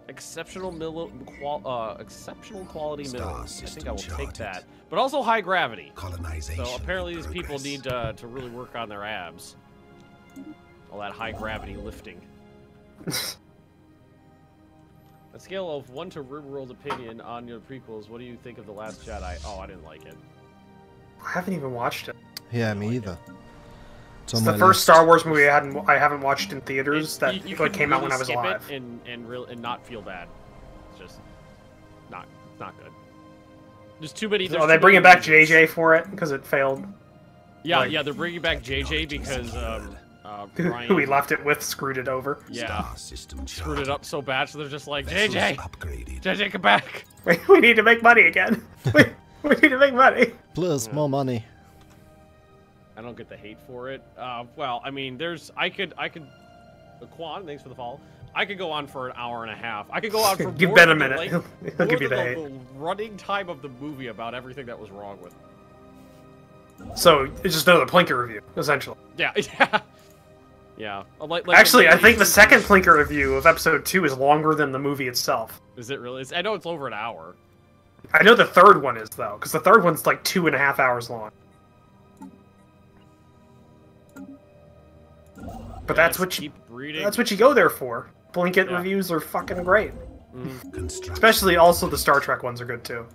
Exceptional exceptional quality minerals. I think I will take that. But also high gravity. Colonization. So apparently these people need to really work on their abs. All that high gravity lifting. A scale of 1 to real world opinion on your prequels, what do you think of The Last Jedi? Oh, I didn't like it. I haven't even watched it. Yeah, me either. It's the first Star Wars movie I haven't watched in theaters that came out when I was alive. And not feel bad. It's just not good. There's too many. Oh, they bringing back JJ for it because it failed. Yeah, yeah, they're bringing back JJ because Ryan, who he left it with screwed it over. Yeah, screwed it up so bad, so they're just like JJ, come back. We need to make money again. we need to make money. Plus more money. I don't get the hate for it. Well, I mean, I could. Quan, thanks for the follow. I could go on for an hour and a half. I could go on for give more Ben a than minute. Like, He'll give you the the hate. running time of the movie about everything that was wrong with it. So it's just another Plinker review, essentially. Yeah, yeah. Like actually, I think the second Plinker review of episode 2 is longer than the movie itself. Is it really? I know it's over an hour. I know the third one is though, because the third one's like 2.5 hours long. But that's what you go there for. Blinket reviews are fucking great. Especially also the Star Trek ones are good too.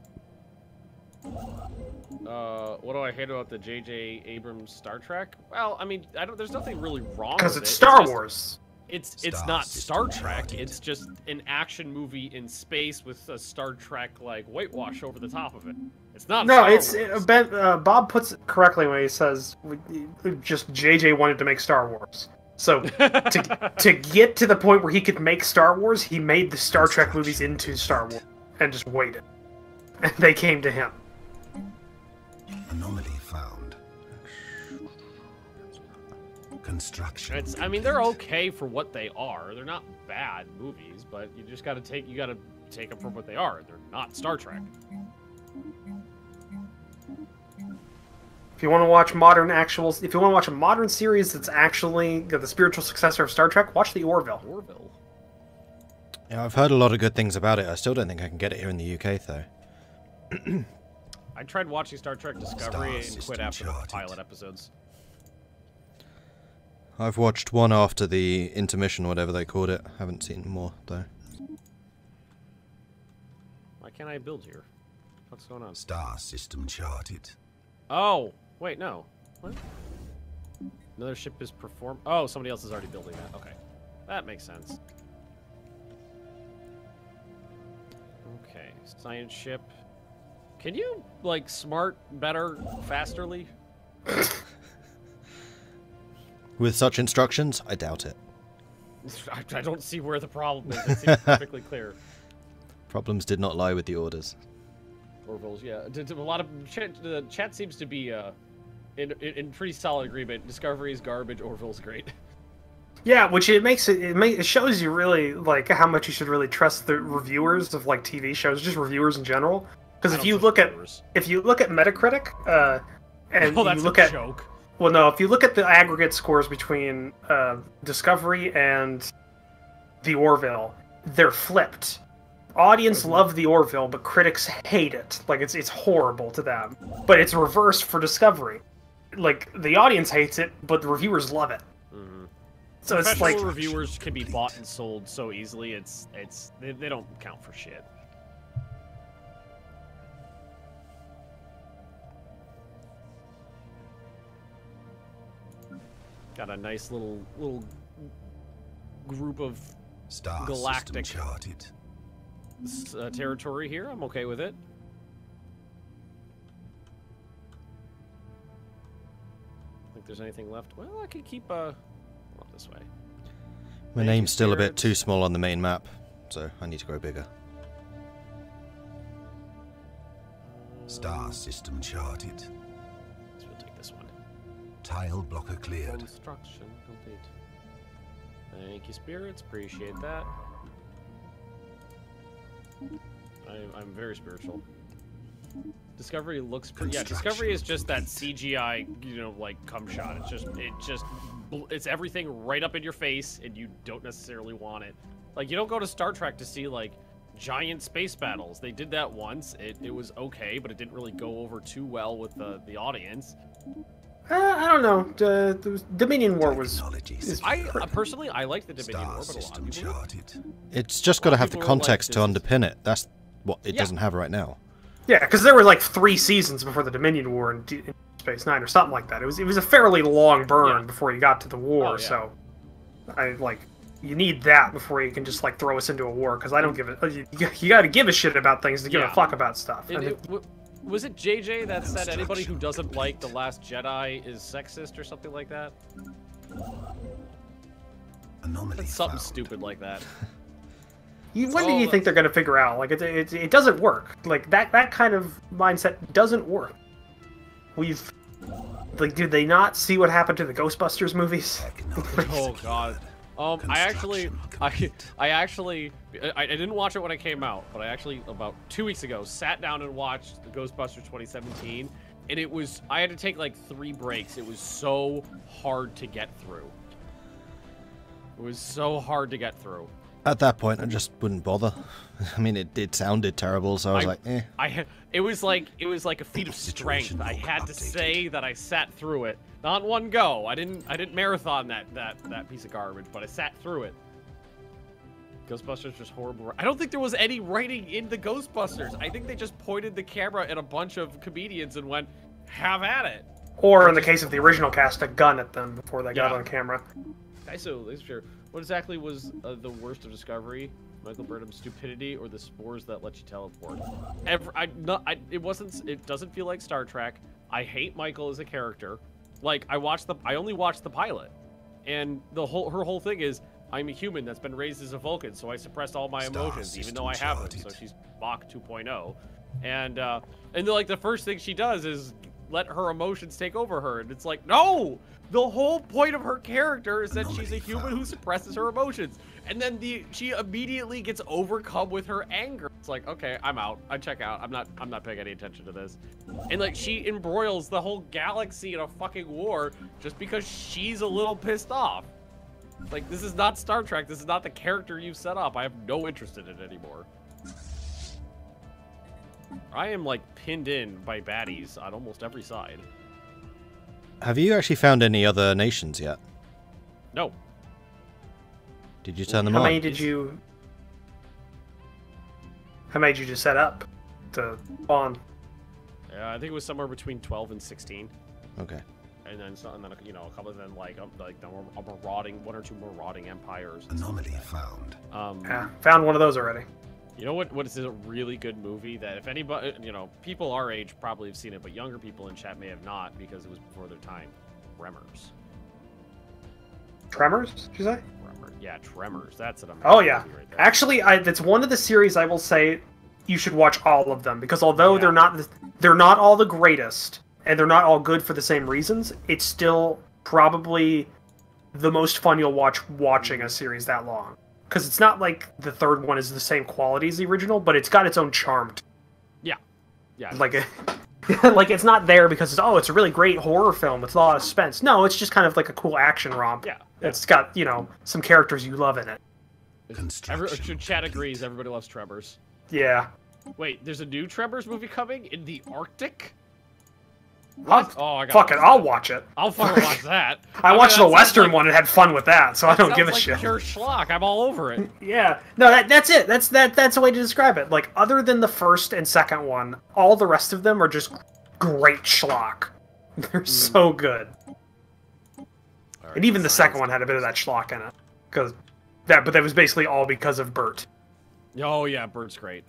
What do I hate about the J.J. Abrams Star Trek? Well, I mean, there's nothing really wrong with it. Because it's Star Wars. It's not Star Trek. It's just an action movie in space with a Star Trek like whitewash over the top of it. It's not. No, Bob puts it correctly when he says just JJ wanted to make Star Wars. So to get to the point where he could make Star Wars, he made the Star Trek movies into Star Wars and just waited. And they came to him. Anomaly found. Construction. I mean, they're okay for what they are. They're not bad movies, but you just gotta take them for what they are. They're not Star Trek. If you want to watch if you want to watch a modern series that's actually the spiritual successor of Star Trek, watch the Orville. Yeah, I've heard a lot of good things about it. I still don't think I can get it here in the UK though. I tried watching Star Trek Discovery and quit after the pilot episodes. I've watched one after the intermission, whatever they called it. Haven't seen more though. Why can't I build here? What's going on? Star system charted. Oh, wait, no. What? Another ship is performed. Oh, somebody else is already building that. Okay, that makes sense. Okay, science ship. Can you like smart, better, fasterly? With such instructions, I doubt it. I don't see where the problem is. It seems perfectly clear. Problems did not lie with the orders. Orville's, yeah. A lot of the chat seems to be in pretty solid agreement. Discovery is garbage. Orville's great. Yeah, which it shows you really like how much you should really trust the reviewers of like TV shows, just reviewers in general. Because if you look at Metacritic, and you look at joke. Well, no, if you look at the aggregate scores between Discovery and the Orville, they're flipped. Audience love the Orville, but critics hate it. Like it's horrible to them. But it's reversed for Discovery. Like the audience hates it, but the reviewers love it. Mm-hmm. So it's like reviewers can be bought and sold so easily. They don't count for shit. Got a nice little group of galactic territory here. I'm okay with it. Think there's anything left? Well, I could keep this way. My name's still a bit too small on the main map, so I need to grow bigger. Star system charted. So we'll take this one. Tile blocker cleared. Construction complete. Thank you, spirits. Appreciate that. I'm very spiritual. Discovery looks pretty. Yeah, Discovery is just that CGI, like cum shot. It's everything right up in your face, and you don't necessarily want it. Like, you don't go to Star Trek to see, like, giant space battles. They did that once. It was okay, but it didn't really go over too well with the audience. I don't know. The Dominion War was... Personally, I like the Dominion War, but a lot of people... It's just got to have the context to underpin it. That's what it doesn't have right now. Yeah, because there were like 3 seasons before the Dominion War in Deep Space Nine or something like that. It was a fairly long burn before you got to the war, so you need that before you can just like throw us into a war. Because I don't give it. You got to give a shit about things to give a fuck about stuff. Was it JJ that said anybody who doesn't like The Last Jedi is sexist or something like that? Something stupid like that. When do you think they're going to figure out? Like, it doesn't work. Like, that kind of mindset doesn't work. Did they not see what happened to the Ghostbusters movies? Oh, God. I didn't watch it when it came out, but I actually, about 2 weeks ago, sat down and watched the Ghostbusters 2017, and I had to take, like, 3 breaks. It was so hard to get through. It was so hard to get through. At that point, I just wouldn't bother. I mean, it sounded terrible, so I was like, eh. It was like a feat of strength. I had to say that I sat through it, not in one go. I didn't marathon that piece of garbage, but I sat through it. Ghostbusters was horrible. I don't think there was any writing in the Ghostbusters. I think they just pointed the camera at a bunch of comedians and went, "Have at it." Or in the case of the original cast, a gun at them before they got on camera. What exactly was the worst of Discovery? Michael Burnham's stupidity or the spores that let you teleport? It doesn't feel like Star Trek. I hate Michael as a character. Like, I only watched the pilot, and her whole thing is, I'm a human that's been raised as a Vulcan, so I suppressed all my emotions, even though I have them. So she's Bach 2.0, and like the first thing she does is let her emotions take over her, and it's like, no! The whole point of her character is that she's a human who suppresses her emotions, and then she immediately gets overcome with her anger. It's like, okay, I'm out. I check out. I'm not paying any attention to this. And like, she embroils the whole galaxy in a fucking war just because she's a little pissed off. Like, this is not Star Trek. This is not the character you set up. I have no interest in it anymore. I am like pinned in by baddies on almost every side. Have you actually found any other nations yet? No. Did you turn them on? How many did you just set up to spawn? Yeah, I think it was somewhere between 12 and 16. Okay. And then a couple of them like marauding, 1 or 2 marauding empires. Anomaly found. Yeah, found one of those already. You know what is a really good movie that if anybody, people our age probably have seen it, but younger people in chat may have not because it was before their time. Tremors. Tremors? Did you say? Yeah, Tremors. That's an amazing movie right there. Actually, that's one of the series I will say you should watch all of them, because although they're not all the greatest and they're not all good for the same reasons, it's still probably the most fun you'll watching a series that long. Because it's not like the third one is the same quality as the original, but it's got its own charm. Yeah. Like it's not there because it's a really great horror film with a lot of suspense. No, it's just kind of like a cool action romp. Yeah. It's got, some characters you love in it. Chat agrees, everybody loves Tremors. Yeah. Wait, there's a new Tremors movie coming in the Arctic? What? Oh, fuck it, I'll watch it. I'll fucking watch that. I watched the Western one and had fun with that, so I don't give a shit. Pure schlock. I'm all over it. Yeah. No, that's it. That's a way to describe it. Like, other than the first and second one, all the rest of them are just great schlock. They're so good. Right, and even the second one had a bit of that schlock in it, but that was basically all because of Bert. Oh yeah, Bert's great.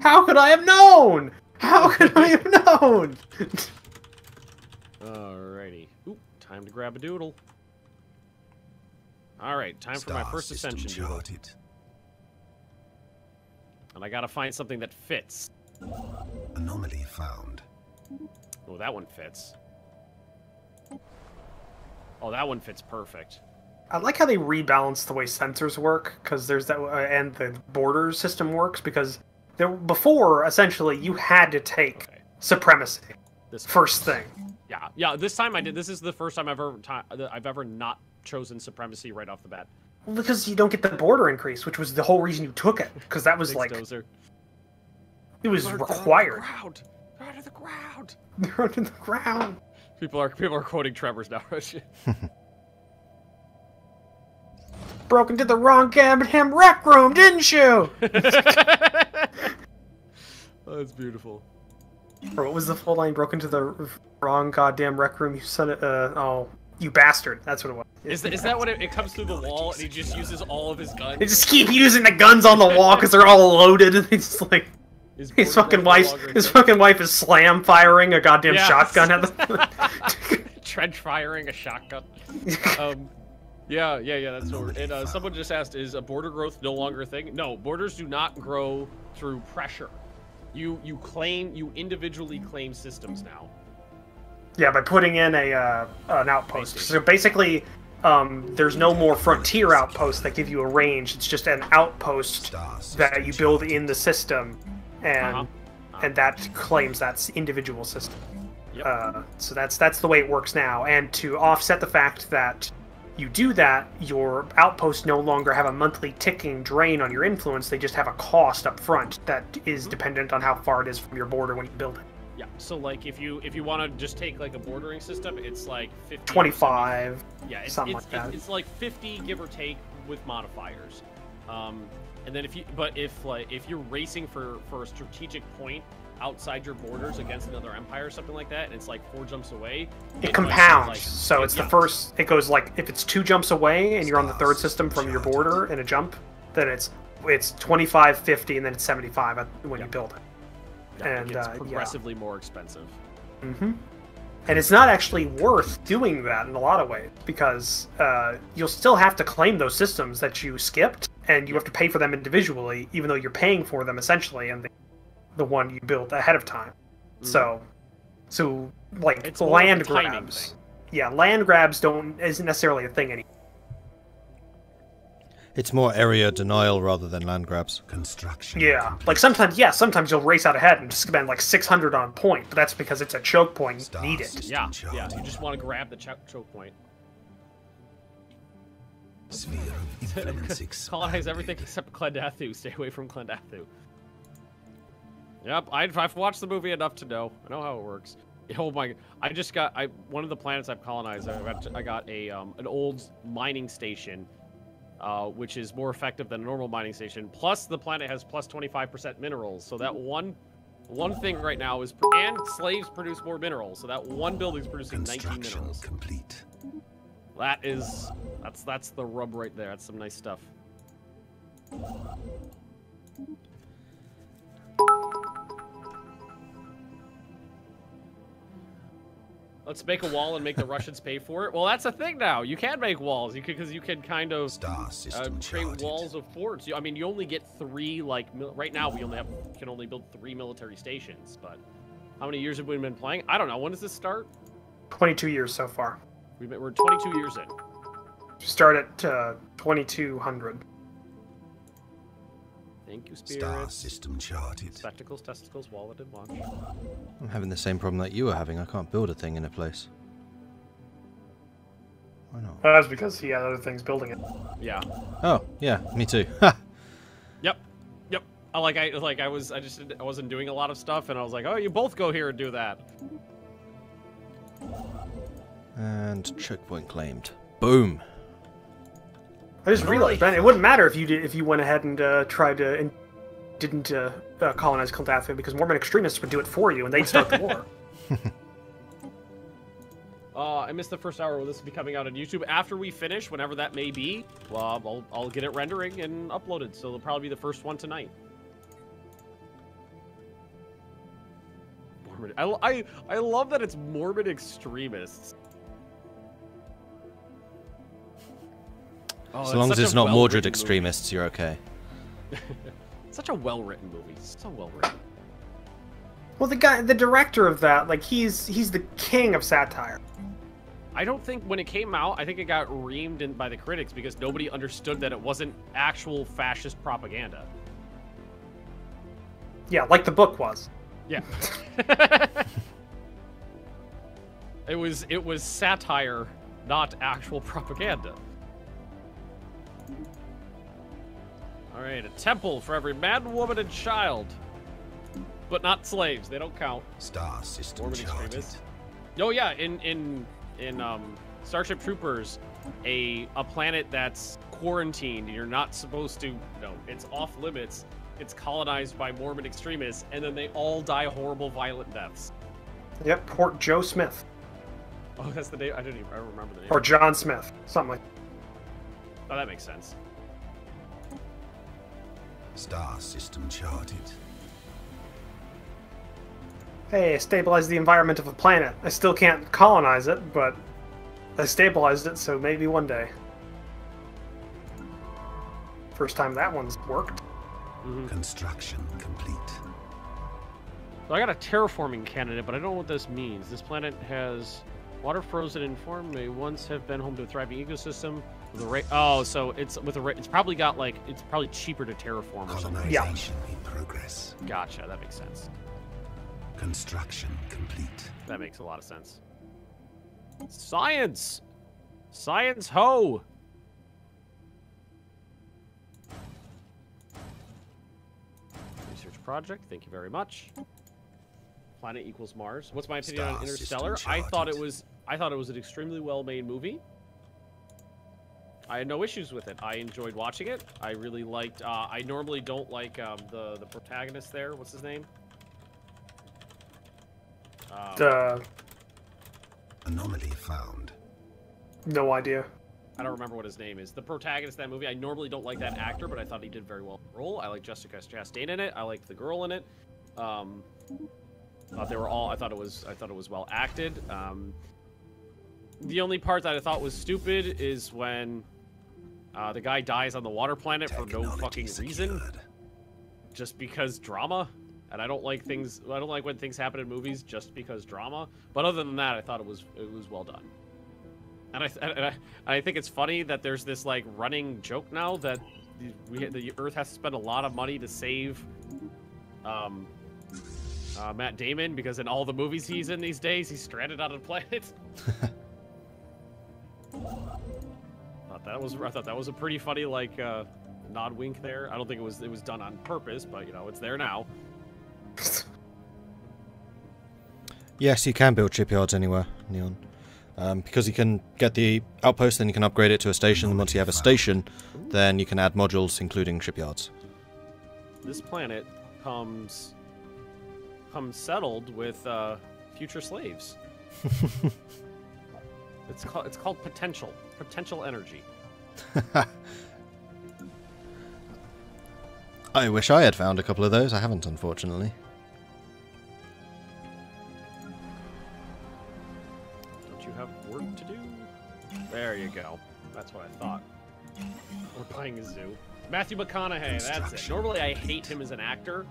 How could I have known? How could I have known? Alrighty. Oop, time to grab a doodle. Alright, time for my first ascension doodle. And I gotta find something that fits. Anomaly found. Oh, that one fits. Oh, that one fits perfect. I like how they rebalance the way sensors work, because there's that, and the border system works, because before, essentially, you had to take supremacy. First thing. Yeah. This time I did. This is the first time I've ever not chosen supremacy right off the bat. Because you don't get the border increase, which was the whole reason you took it. Because that was Thanks, like... Dozer. It was required. They're under the ground. They're under the ground. People are quoting Trevor's now. Broke into the wrong goddamn rec room, didn't you? Oh, that's beautiful. Or what was the full line? Broke into the wrong goddamn rec room, you son of... oh, you bastard. That's what it was. Is that what it comes through the wall and he just uses all of his guns? They just keep using the guns on the wall because they're all loaded, and it's like... His fucking wife is slam firing a goddamn shotgun at the... Trench firing a shotgun. Yeah, that's what we're... And someone just asked, is a border growth no longer a thing? No, borders do not grow through pressure. You individually claim systems now. Yeah, by putting in an outpost. So basically, there's no more frontier outposts that give you a range. It's just an outpost that you build in the system, and that claims that individual system. Yep. So that's the way it works now. And to offset the fact that you do that, your outposts no longer have a monthly ticking drain on your influence. They just have a cost up front that is dependent on how far it is from your border when you build it. Yeah, so like if you want to just take like a bordering system, it's like 50 25. Yeah, something like that. It's like 50 give or take with modifiers. And then if you're racing for a strategic point outside your borders against another empire or something like that, and it's like 4 jumps away, it compounds. Like, so it's the first. It goes like if it's 2 jumps away and you're on the 3rd system from your border in a jump, then it's 25, 50, and then it's 75 when you build it. Yeah, and it's progressively more expensive. Mm-hmm. And it's not actually worth doing that in a lot of ways, because you'll still have to claim those systems that you skipped, and you have to pay for them individually, even though you're paying for them essentially in the one you built ahead of time. Mm-hmm. So like it's land grabs. Yeah, land grabs isn't necessarily a thing anymore. It's more area denial rather than land grabs. Construction. Yeah, complete. Like sometimes you'll race out ahead and just spend like 600 on point, but that's because it's a choke point. You need it. Yeah, you just want to grab the choke point. Sphere of influence. Colonize everything except Clendathu. Stay away from Clendathu. Yep, I've watched the movie enough to know. I know how it works. Oh my! I just got one of the planets I've colonized. I got an old mining station. Which is more effective than a normal mining station. Plus, the planet has plus 25% minerals. So that one thing right now is, and slaves produce more minerals. So that one building's producing 19 minerals. Complete. That's the rub right there. That's some nice stuff. Let's make a wall and make the Russians pay for it. Well, that's a thing now. You can make walls. Because you can kind of create walls of forts. I mean, you only get 3. Like right now, we can only build 3 military stations. But how many years have we been playing? I don't know. When does this start? 22 years so far. We're 22 years in. Start at 2200. Thank you, Spirit. Star system charted. Spectacles, testicles, wallet, and watch. I'm having the same problem that you were having. I can't build a thing in a place. Why not? That's because he had other things building it. Yeah. Oh, yeah, me too. Yep. I wasn't doing a lot of stuff, and I was like, oh, you both go here and do that. And checkpoint claimed. Boom. I just realized, Ben, it wouldn't matter if you went ahead and tried to and didn't colonize Clendathu, because Mormon extremists would do it for you, and they'd start the war. I missed the first hour. Will this be coming out on YouTube after we finish, whenever that may be? Well, I'll get it rendering and uploaded, so it'll probably be the first one tonight. Mormon. I love that it's Mormon extremists. As long as it's not Mordred extremists, you're okay. Such a well-written movie. So well-written. Well, the director of that, like, he's the king of satire. I don't think when it came out, I think it got reamed by the critics because nobody understood that it wasn't actual fascist propaganda. Yeah, like the book was. Yeah. It was satire, not actual propaganda. All right, a temple for every man, woman, and child. But not slaves. They don't count. Star system Mormon charted. extremists. Oh yeah, in Starship Troopers, a planet that's quarantined. You're not supposed to. No, it's off limits. It's colonized by Mormon extremists, and then they all die horrible, violent deaths. Yep, Port Joe Smith. Oh, that's the name. I don't remember the name. Or John Smith. Something like that. Oh, that makes sense. Star system charted. Hey, I stabilized the environment of a planet. I still can't colonize it, but I stabilized it, so maybe one day. First time that one's worked. Construction complete. So I got a terraforming candidate, but I don't know what this means. This planet has water frozen in form. May once have been home to a thriving ecosystem. With a oh, so it's with a it's probably got like it's probably cheaper to terraform or something. Colonization in progress. Gotcha. That makes sense. Construction complete. That makes a lot of sense. Science, science, ho! Research project. Thank you very much. Planet equals Mars. What's my opinion on Interstellar? I thought it was an extremely well-made movie. I had no issues with it. I enjoyed watching it. I really liked. I normally don't like the protagonist there. What's his name? Anomaly found. No idea. I don't remember what his name is. The protagonist of that movie. I normally don't like that actor, but I thought he did very well in the role. I like Jessica Chastain in it. I liked the girl in it. They were all. I thought it was well acted. The only part that I thought was stupid is when the guy dies on the water planet for no fucking reason, just because drama. And I don't like things. I don't like when things happen in movies just because drama. But other than that, I thought it was well done. And I think it's funny that there's this like running joke now that the Earth has to spend a lot of money to save Matt Damon, because in all the movies he's in these days, he's stranded on a planet. I thought that was a pretty funny like nod wink there. I don't think it was done on purpose, but you know, it's there now. Yes, you can build shipyards anywhere, Neon. Because you can get the outpost, then you can upgrade it to a station, and once you have a station, then you can add modules, including shipyards. This planet comes settled with future slaves. It's called potential energy. I wish I had found a couple of those. I haven't, unfortunately. Don't you have work to do? There you go. That's what I thought. We're buying a zoo. Matthew McConaughey, that's it. Normally I hate him as an actor,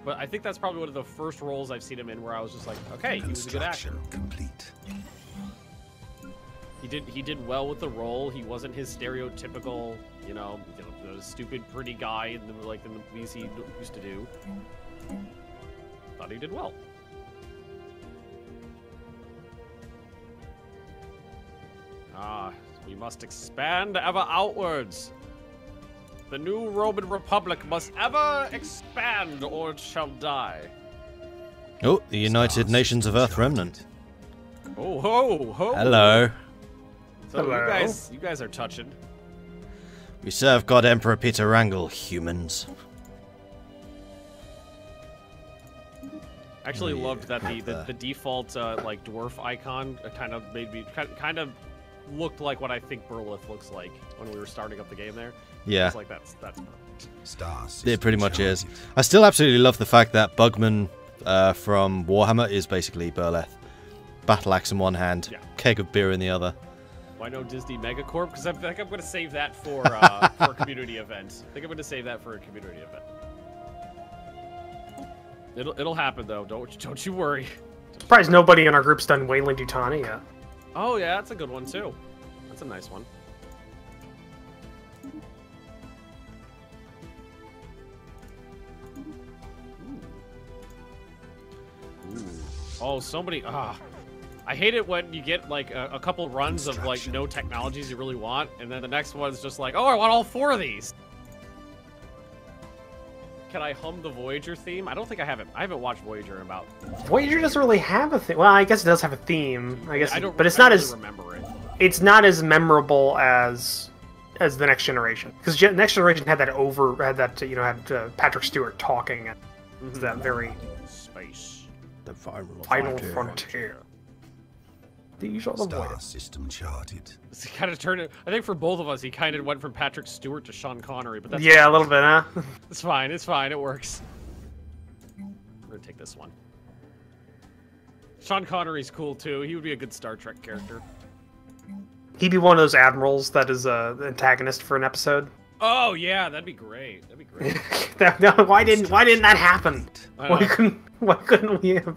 but I think that's probably one of the first roles I've seen him in where I was just like, okay, he was a good actor. Complete. He did well with the role. He wasn't his stereotypical, you know, the stupid pretty guy in the movies he used to do. Thought he did well. We must expand ever outwards. The new Roman Republic must ever expand, or it shall die. Oh, the United Nations of Earth Remnant. Oh, ho, ho. Hello. So Hello. you guys are touching. We serve God Emperor Peter Wrangel, humans. I actually loved that the default like dwarf icon kind of made me kind of looked like what I think Burlith looks like when we were starting up the game there. Yeah. It's like that's perfect. It pretty much is. I still absolutely love the fact that Bugman from Warhammer is basically Burleth. Battle axe in one hand, keg of beer in the other. Why no Disney Megacorp? Because I think I'm going to save that for for a community event. I think I'm going to save that for a community event. It'll happen though. Don't you worry. Surprised nobody in our group's done Weyland-Yutani yet. Oh yeah, that's a good one too. That's a nice one. Ooh. Oh, so many. I hate it when you get like a couple runs of like no technologies you really want, and then the next one's just like, oh, I want all 4 of these. can I hum the Voyager theme? I don't think I haven't. I haven't watched Voyager in about. Voyager doesn't really have a theme. Well, I guess it does have a theme. I guess, I don't. but it's I not don't as. really remember it. It's not as memorable as the Next Generation, because Next Generation had that Patrick Stewart talking and that very Space. The final frontier. These are the Star voices. system charted. He kind of turned it. I think for both of us, he kind of went from Patrick Stewart to Sean Connery, but that's Yeah, a little bit, huh? It's fine. It's fine. It works. I'm gonna take this one. Sean Connery's cool too. He would be a good Star Trek character. He'd be one of those admirals that is the antagonist for an episode. Oh yeah, that'd be great. That'd be great. Why didn't that happen? Why couldn't we have?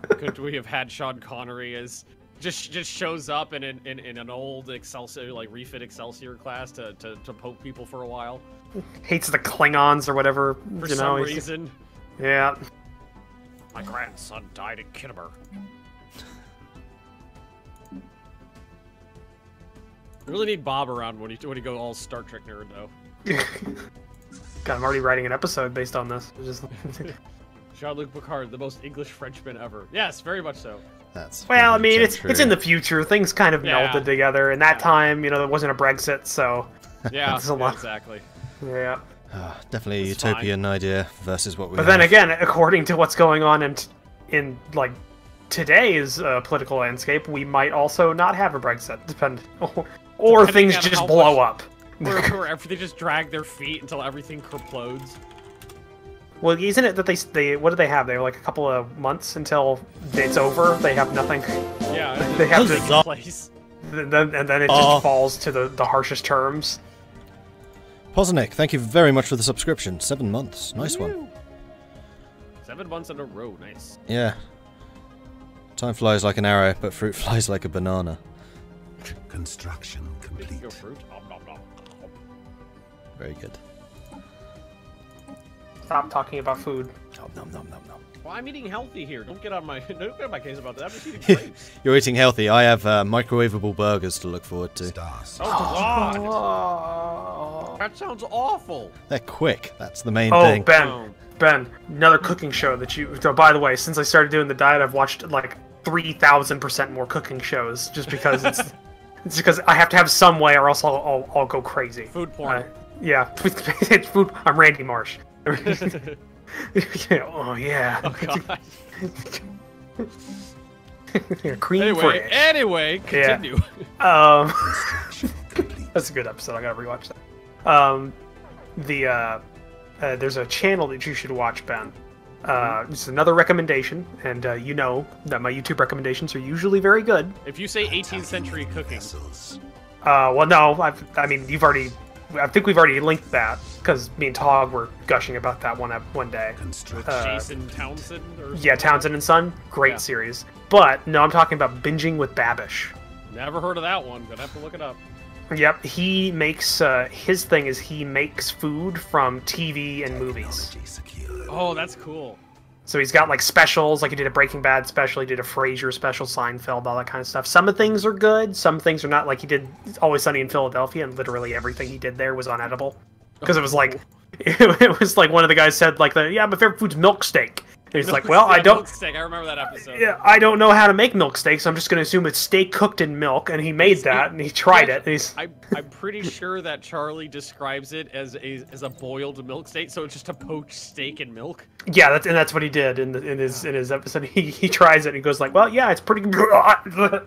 Could we have had Sean Connery as just shows up in an old Excelsior, like refit Excelsior class to poke people for a while? Hates the Klingons or whatever. For some reason. Yeah. My grandson died in Kittimer. I really need Bob around when you go all Star Trek nerd though. God, I'm already writing an episode based on this. Jean-Luc Picard, the most English Frenchman ever. Yes, very much so. That's Well, I mean, it's true. in the future. Things kind of melted together, and that time, there wasn't a Brexit, so Yeah, That's a lot. exactly. yeah. Definitely a It's utopian idea versus what we But have. then again, according to what's going on in like today's political landscape, we might also not have a Brexit, or Depending things on just how blow much- up. Where they just drag their feet until everything kerplodes. Well, isn't it that they what do they have? They have like a couple of months until it's over. They have nothing. Yeah, They have take to- place. And then it just falls to the harshest terms. Poznik, thank you very much for the subscription. 7 months. Nice one. Woo. 7 months in a row, nice. Yeah. Time flies like an arrow, but fruit flies like a banana. Construction complete. Go fruit. Nom, nom, nom. Very good. Stop talking about food. Nom, nom, nom, nom, nom. Well, I'm eating healthy here. Don't get on my case about that. I'm just eating grapes. You're eating healthy. I have microwavable burgers to look forward to. Stars. Oh God, Oh, that sounds awful. They're quick. That's the main thing. Ben, another cooking show that you. So by the way, since I started doing the diet, I've watched like 3,000% more cooking shows just because it's because I have to have some way, or else I'll go crazy. Food porn. Yeah, it's food. I'm Randy Marsh. Oh yeah. Oh God. Cream fresh. Anyway, continue. That's a good episode. I gotta rewatch that. There's a channel that you should watch, Ben. This is another recommendation, and you know that my YouTube recommendations are usually very good. If you say 18th century cooking, Well, no, I mean you've already. I think we've already linked that because me and Tog were gushing about that one day. with Jason Townsend, or Yeah, Townsend and Son, great series. But no, I'm talking about Binging with Babish. never heard of that one. Gonna have to look it up. Yep, he makes his thing is he makes food from TV and movies. Oh, that's cool. So he's got like specials, like he did a Breaking Bad special, he did a Frasier special, Seinfeld, all that kind of stuff. Some of the things are good, some things are not. Like he did Always Sunny in Philadelphia, and literally everything he did there was unedible because it was like it was like one of the guys said like my favorite food's milk steak. And he's like, well, I don't. Milk steak. I remember that episode. Yeah, I don't know how to make milk steak, so I'm just going to assume it's steak cooked in milk. And he made that, and he tried it. And he's... I'm pretty sure that Charlie describes it as a boiled milk steak, so it's just a poached steak and milk. Yeah, that's what he did in his episode. He tries it, and he goes like, well, yeah, it's pretty good.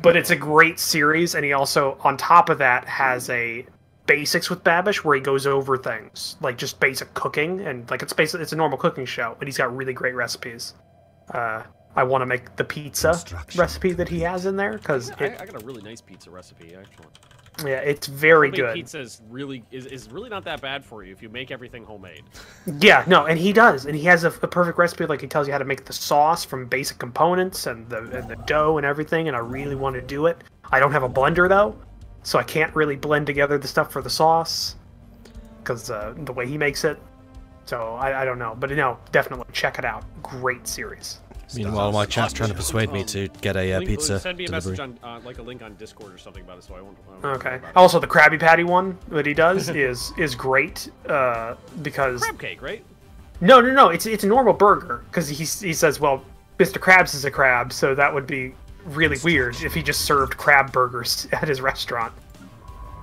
But it's a great series, and he also, on top of that, has a Basics with Babish where he goes over things like just basic cooking, and like it's a normal cooking show, and he's got really great recipes. I want to make the pizza recipe that he has in there because I got a really nice pizza recipe actually. Yeah, it's very Homemade good. Pizza is really not that bad for you if you make everything homemade. Yeah, no, and he does, and he has a perfect recipe. Like he tells you how to make the sauce from basic components and the dough and everything. And I really want to do it. I don't have a blender though, so I can't really blend together the stuff for the sauce because the way he makes it. So I don't know, but no, definitely check it out. Great series. Meanwhile, my chat's trying to persuade me to get a pizza Send me a delivery. message on like a link on Discord or something about it, so I won't. Okay. Also, the Krabby Patty one that he does is great because Crab cake, right? no, it's a normal burger because he says, well, Mr. Krabs is a crab, so that would be really weird if he just served crab burgers at his restaurant.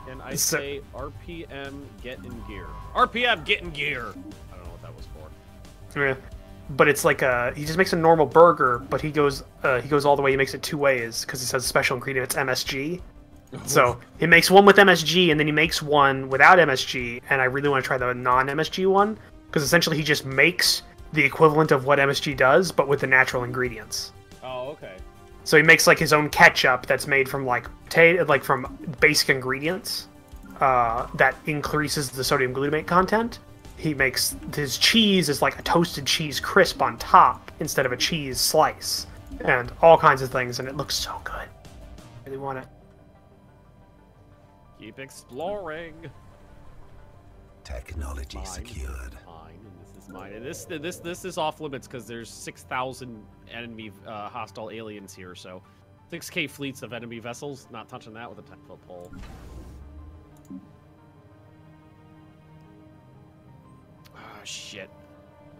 Can I say RPM get in gear? RPM get in gear. I don't know what that was for. Yeah. But it's like he just makes a normal burger, but he goes all the way. He makes it 2 ways because he says special ingredient. It's MSG. So he makes one with MSG, and then he makes one without MSG. And I really want to try the non-MSG one because essentially he just makes the equivalent of what MSG does, but with the natural ingredients. Oh, okay. So he makes like his own ketchup that's made from like from basic ingredients that increases the sodium glutamate content. He makes his cheese is like a toasted cheese crisp on top instead of a cheese slice, and all kinds of things, and it looks so good. I really want it. Keep exploring. Technology secured. Mine, and this is mine. And this is off limits because there's 6,000 enemy hostile aliens here, so 6K fleets of enemy vessels. Not touching that with a 10-foot pole. Oh, shit.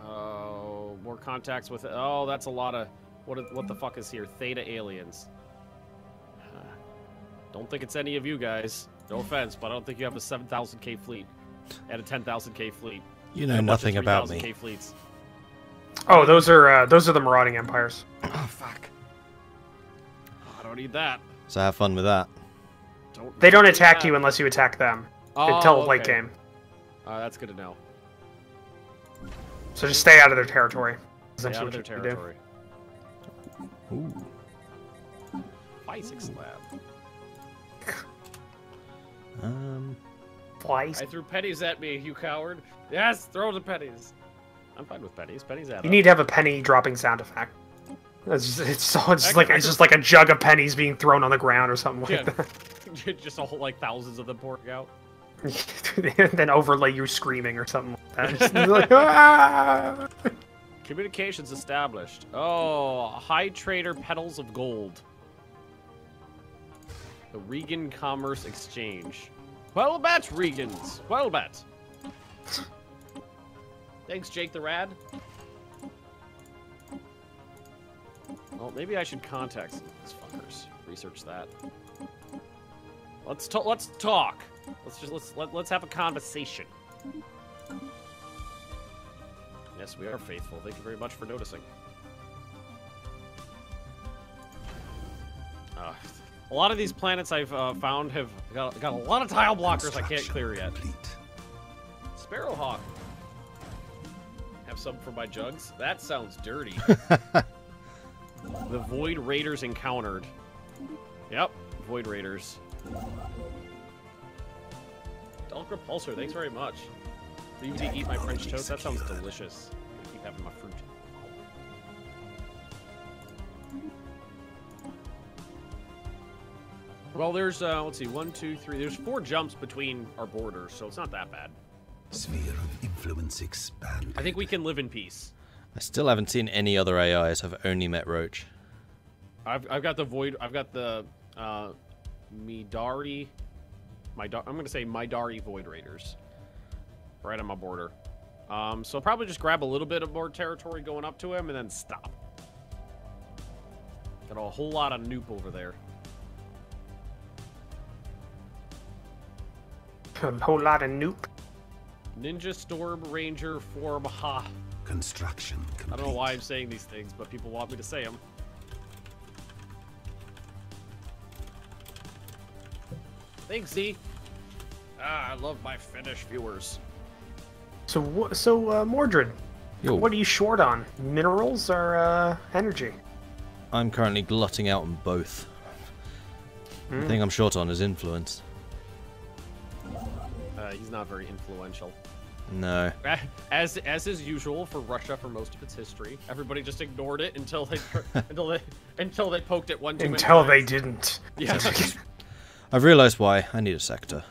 Oh, more contacts with... Oh, that's a lot of... What the fuck is here? Theta aliens. Don't think it's any of you guys. No offense, but I don't think you have a 7,000K fleet and a 10,000K fleet. You know nothing about me. Fleets. Oh, those are the marauding empires. Oh, fuck. I don't need that. So have fun with that. They don't attack you unless you attack them until late game. That's good to know. So just stay out of their territory. Stay out of their territory. Ooh. Physics lab. Flies. I threw pennies at me, you coward. Yes, throw the pennies. I'm fine with pennies. Pennies add You up. need to have a penny dropping sound effect. It's just like a jug of pennies being thrown on the ground or something like that. Just a whole, like thousands of them pouring out. And then overlay you screaming or something like that. Just like, ah! Communications established. Oh, high trader petals of gold. The Regan Commerce Exchange. Well bet, Regans. Well bet. Thanks, Jake the Rad. Well, maybe I should contact some of these fuckers. Research that. Let's talk. Let's have a conversation. Yes, we are faithful. Thank you very much for noticing. A lot of these planets I've found have got a lot of tile blockers I can't clear yet. Sparrowhawk. Have some for my jugs. That sounds dirty. The Void Raiders encountered. Yep, Void Raiders. Dark Repulsor, thanks very much. Leave me to eat my French toast. That sounds delicious. I keep having my fruit. Well, there's, let's see, 1, 2, 3. There's 4 jumps between our borders, so it's not that bad. Sphere of influence expanded. I think we can live in peace. I still haven't seen any other AIs. I've only met Roach. I've got the Void, I've got the, Midari, I'm gonna say Midari Void Raiders. Right on my border. So probably just grab a little bit of more territory going up to him and then stop. Got a whole lot of noob over there. A whole lot of noob. Ninja Storm Ranger Form Ha. Construction complete. I don't know why I'm saying these things, but people want me to say them. Thanks, Z. I love my Finnish viewers. So Mordred, Yo. what are you short on? Minerals or energy? I'm currently glutting out on both. The thing I'm short on is influence. He's not very influential. No. As is usual for Russia for most of its history, everybody just ignored it until they until they poked it one too many times. Until they didn't. Yeah. I've realized why. I need a sector.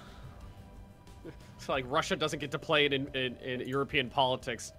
It's like Russia doesn't get to play it in European politics